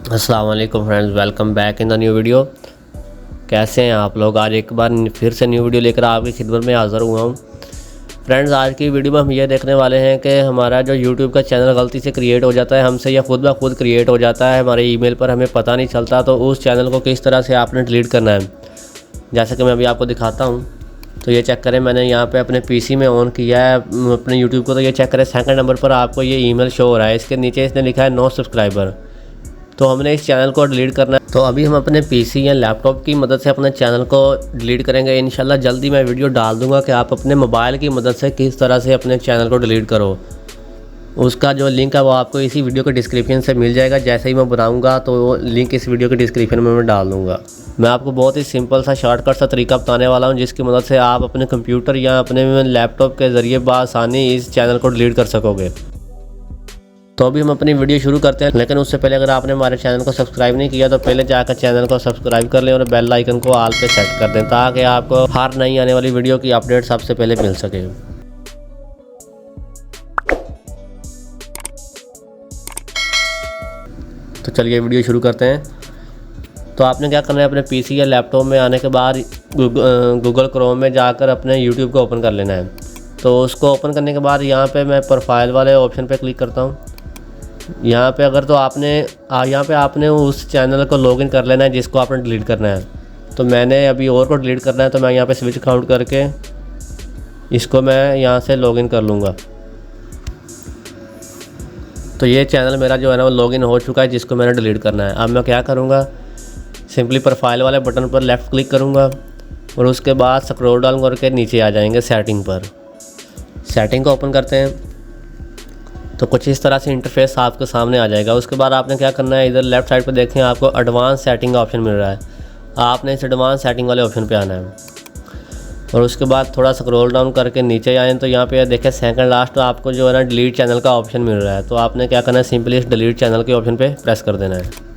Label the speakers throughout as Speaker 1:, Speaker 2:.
Speaker 1: अस्सलाम वालेकुम friends, welcome back in the new video. कैसे हैं आप लोग? आज एक बार फिर से न्यू वीडियो लेकर आपकी खिदमत में हाज़िर हुआ हूँ। फ्रेंड्स, आज की वीडियो में हम ये देखने वाले हैं कि हमारा जो यूट्यूब का चैनल गलती से क्रिएट हो जाता है हमसे, या खुद ब खुद क्रिएट हो जाता है हमारे ईमेल पर, हमें पता नहीं चलता, तो उस चैनल को किस तरह से आपने डिलीट करना है। जैसा कि मैं अभी आपको दिखाता हूँ, तो ये चेक करें, मैंने यहाँ पे अपने पीसी में ऑन किया है अपने यूट्यूब को। तो ये चेक करें, सेकंड नंबर पर आपको ये ईमेल शो हो रहा है, इसके नीचे इसने लिखा है नो सब्सक्राइबर। तो हमने इस चैनल को डिलीट करना है। तो अभी हम अपने पीसी या लैपटॉप की मदद से अपने चैनल को डिलीट करेंगे। इंशाल्लाह जल्दी मैं वीडियो डाल दूंगा कि आप अपने मोबाइल की मदद से किस तरह से अपने चैनल को डिलीट करो। उसका जो लिंक है वो आपको इसी वीडियो के डिस्क्रिप्शन से मिल जाएगा। जैसे ही मैं बनाऊंगा तो वो लिंक इस वीडियो के डिस्क्रिप्शन में मैं डाल दूँगा। मैं आपको बहुत ही सिंपल सा शॉर्टकट सा तरीका बताने वाला हूँ, जिसकी मदद से आप अपने कंप्यूटर या अपने लैपटॉप के ज़रिए बआसानी इस चैनल को डिलीट कर सकोगे। तो अभी हम अपनी वीडियो शुरू करते हैं, लेकिन उससे पहले अगर आपने हमारे चैनल को सब्सक्राइब नहीं किया तो पहले जाकर चैनल को सब्सक्राइब कर लें और बेल आइकन को ऑल पे सेट कर दें, ताकि आपको हर नई आने वाली वीडियो की अपडेट सबसे पहले मिल सके। तो चलिए वीडियो शुरू करते हैं। तो आपने क्या करना है, अपने पीसी या लैपटॉप में आने के बाद गूगल क्रोम में जाकर अपने यूट्यूब को ओपन कर लेना है। तो उसको ओपन करने के बाद यहाँ पे मैं प्रोफाइल वाले ऑप्शन पे क्लिक करता हूँ। यहाँ पे अगर तो आपने उस चैनल को लॉगिन कर लेना है जिसको आपने डिलीट करना है। तो मैंने अभी और को डिलीट करना है, तो मैं यहाँ पे स्विच अकाउंट करके इसको मैं यहाँ से लॉगिन कर लूँगा। तो ये चैनल मेरा जो है ना वो लॉगिन हो चुका है, जिसको मैंने डिलीट करना है। अब मैं क्या करूँगा, सिंपली प्रोफाइल वाले बटन पर लेफ़्ट क्लिक करूँगा और उसके बाद स्क्रॉल डाउन करके नीचे आ जाएंगे सेटिंग पर। सेटिंग को ओपन करते हैं तो कुछ इस तरह से इंटरफेस आपके सामने आ जाएगा। उसके बाद आपने क्या करना है, इधर लेफ़्ट साइड पर देखें, आपको एडवांस सेटिंग का ऑप्शन मिल रहा है। आपने इस एडवांस सेटिंग वाले ऑप्शन पे आना है और उसके बाद थोड़ा स्क्रॉल डाउन करके नीचे आएँ तो यहाँ पे देखें सेकंड लास्ट तो आपको जो है ना डिलीट चैनल का ऑप्शन मिल रहा है। तो आपने क्या करना है, सिंपली इस डिलीट चैनल के ऑप्शन पे प्रेस कर देना है।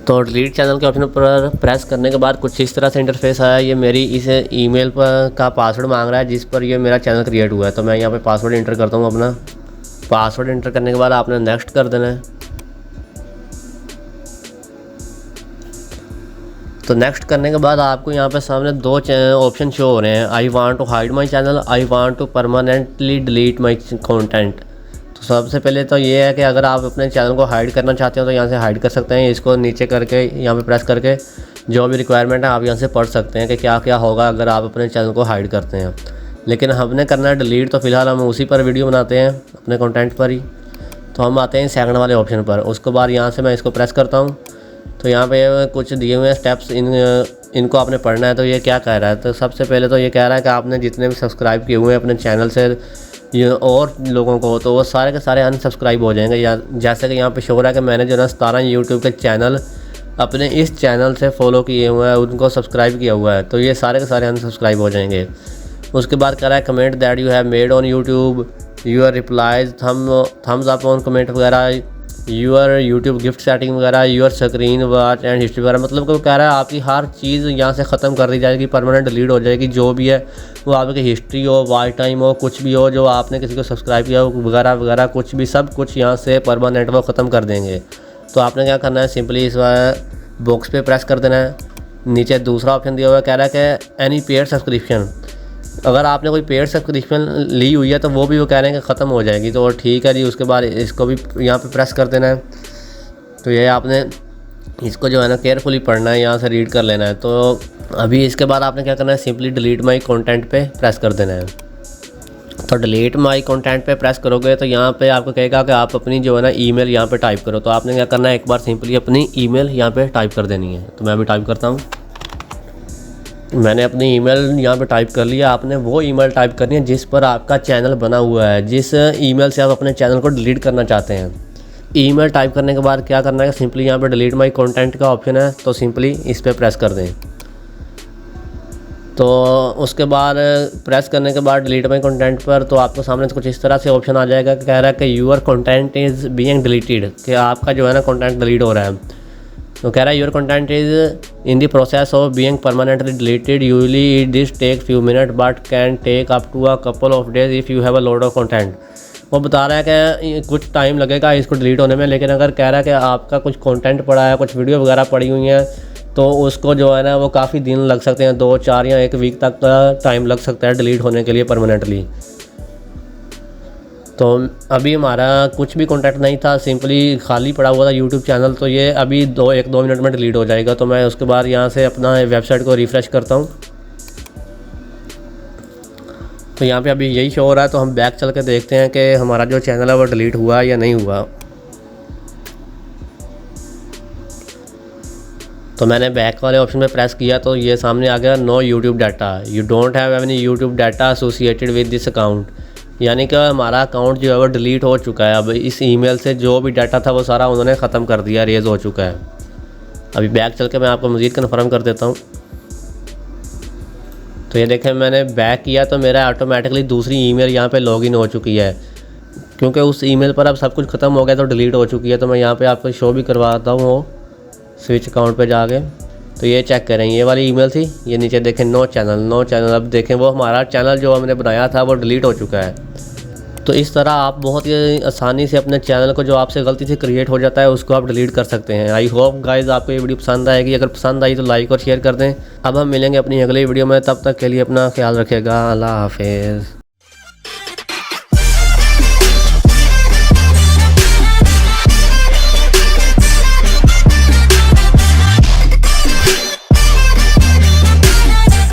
Speaker 1: तो डिलीट चैनल के ऑप्शन पर प्रेस करने के बाद कुछ इस तरह से इंटरफेस आया। ये मेरी इस ईमेल पर का पासवर्ड मांग रहा है जिस पर ये मेरा चैनल क्रिएट हुआ है। तो मैं यहाँ पे पासवर्ड इंटर करता हूँ अपना। पासवर्ड इंटर करने के बाद आपने नेक्स्ट कर देना है। तो नेक्स्ट करने के बाद आपको यहाँ पे सामने दो ऑप्शन शो हो रहे हैं, I want to hide my channel, I want to permanently delete my content. तो सबसे पहले तो ये है कि अगर आप अपने चैनल को हाइड करना चाहते हो तो यहाँ से हाइड कर सकते हैं। इसको नीचे करके यहाँ पे प्रेस करके जो भी रिक्वायरमेंट है आप यहाँ से पढ़ सकते हैं कि क्या क्या होगा अगर आप अपने चैनल को हाइड करते हैं। लेकिन हमने करना है डिलीट, तो फिलहाल हम उसी पर वीडियो बनाते हैं अपने कंटेंट पर ही। तो हम आते हैं सेकंड वाले ऑप्शन पर। उसके बाद यहाँ से मैं इसको प्रेस करता हूँ तो यहाँ पे कुछ दिए हुए स्टेप्स इनको आपने पढ़ना है। तो ये क्या कह रहा है, तो सबसे पहले तो ये कह रहा है कि आपने जितने भी सब्सक्राइब किए हुए हैं अपने चैनल से ये और लोगों को, तो वो सारे के सारे अनसब्सक्राइब हो जाएंगे। या जैसे कि यहाँ पे शो हो रहा है कि मैंने जो है 17 यूट्यूब के चैनल अपने इस चैनल से फॉलो किए हुए हैं, उनको सब्सक्राइब किया हुआ है, तो ये सारे के सारे अनसब्सक्राइब हो जाएंगे। उसके बाद कह रहा है comment that you have made on YouTube, your replies, thumbs up on comment वगैरह, यूर यूट्यूब गिफ्ट सेटिंग वगैरह, your screen watch and history वगैरह। मतलब कि वो कह रहा है आपकी हर चीज़ यहाँ से ख़त्म कर दी जाएगी, परमानेंट डिलीट हो जाएगी। जो भी है वो आपकी हिस्ट्री हो, वॉच टाइम हो, कुछ भी हो, जो आपने किसी को सब्सक्राइब किया हो वगैरह वगैरह, कुछ भी सब कुछ यहाँ से परमानेंट वो ख़त्म कर देंगे। तो आपने क्या करना है, सिंपली इस बॉक्स पे प्रेस कर देना है। नीचे दूसरा ऑप्शन दिया हुआ है, कह रहा है कि एनी पेड सब्सक्रिप्शन, अगर आपने कोई पेड सब्सक्रिप्शन ली हुई है तो वो भी वो कह रहे हैं कि ख़त्म हो जाएगी। तो ठीक है जी, उसके बाद इसको भी यहाँ पे प्रेस कर देना है। तो ये आपने इसको जो है ना केयरफुली पढ़ना है, यहाँ से रीड कर लेना है। तो अभी इसके बाद आपने क्या करना है, सिंपली डिलीट माई कंटेंट पे प्रेस कर देना है। तो डिलीट माई कंटेंट पे प्रेस करोगे तो यहाँ पे आपको कहेगा कि आप अपनी जो है ना ईमेल यहाँ पे टाइप करो। तो आपने क्या करना है, एक बार सिंपली अपनी ईमेल यहाँ पे टाइप कर देनी है। तो मैं अभी टाइप करता हूँ। मैंने अपनी ईमेल यहाँ पे टाइप कर लिया। आपने वो ईमेल टाइप करनी है जिस पर आपका चैनल बना हुआ है, जिस ईमेल से आप अपने चैनल को डिलीट करना चाहते हैं। ईमेल टाइप करने के बाद क्या करना है, सिंपली यहाँ पे डिलीट माई कंटेंट का ऑप्शन है, तो सिंपली इस पर प्रेस कर दें। तो उसके बाद प्रेस करने के बाद डिलीट माई कंटेंट पर तो आपको सामने कुछ इस तरह से ऑप्शन आ जाएगा कि कह रहा है कि your content is being deleted, कि आपका जो है ना कंटेंट डिलीट हो रहा है। तो कह रहा है your content is in the process of being permanently deleted, usually this take few minute but can take up to a couple of days if you have a lot of content. वो बता रहा है कि कुछ time लगेगा इसको delete होने में, लेकिन अगर कह रहा है कि आपका कुछ कंटेंट पड़ा है, कुछ वीडियो वगैरह पड़ी हुई हैं, तो उसको जो है ना वो काफ़ी दिन लग सकते हैं, 2, 4 या 1 वीक तक का टाइम लग सकता है डिलीट होने के लिए परमानेंटली। तो अभी हमारा कुछ भी कंटेंट नहीं था, सिंपली खाली पड़ा हुआ था यूट्यूब चैनल, तो ये अभी 1-2 मिनट में डिलीट हो जाएगा। तो मैं उसके बाद यहाँ से अपना वेबसाइट को रिफ़्रेश करता हूँ, तो यहाँ पे अभी यही शो हो रहा है। तो हम बैक चल के देखते हैं कि हमारा जो चैनल है वो डिलीट हुआ या नहीं हुआ। तो मैंने बैक वाले ऑप्शन पे प्रेस किया तो ये सामने आ गया no YouTube data, you don't have any YouTube data associated with this account, यानी कि हमारा अकाउंट जो है वो डिलीट हो चुका है। अब इस ईमेल से जो भी डाटा था वो सारा उन्होंने ख़त्म कर दिया, रेज़ हो चुका है। अभी बैक चल के मैं आपको मज़ीद कन्फर्म कर देता हूँ। तो ये देखें, मैंने बैक किया तो मेरा ऑटोमेटिकली दूसरी ईमेल यहाँ पे लॉगिन हो चुकी है, क्योंकि उस ईमेल पर अब सब कुछ ख़त्म हो गया तो डिलीट हो चुकी है। तो मैं यहाँ पे आपको शो भी करवाता हूँ वो स्विच अकाउंट पे जाके। तो ये चेक करें, ये वाली ईमेल थी, ये नीचे देखें नो चैनल। अब देखें वो हमारा चैनल जो हमने बनाया था वो डिलीट हो चुका है। तो इस तरह आप बहुत ही आसानी से अपने चैनल को जो आपसे गलती से क्रिएट हो जाता है उसको आप डिलीट कर सकते हैं। आई होप गाइज़ आपको ये वीडियो पसंद आएगी, अगर पसंद आई तो लाइक और शेयर कर दें। अब हम मिलेंगे अपनी अगली वीडियो में, तब तक के लिए अपना ख्याल रखिएगा। अल्लाह हाफिज़।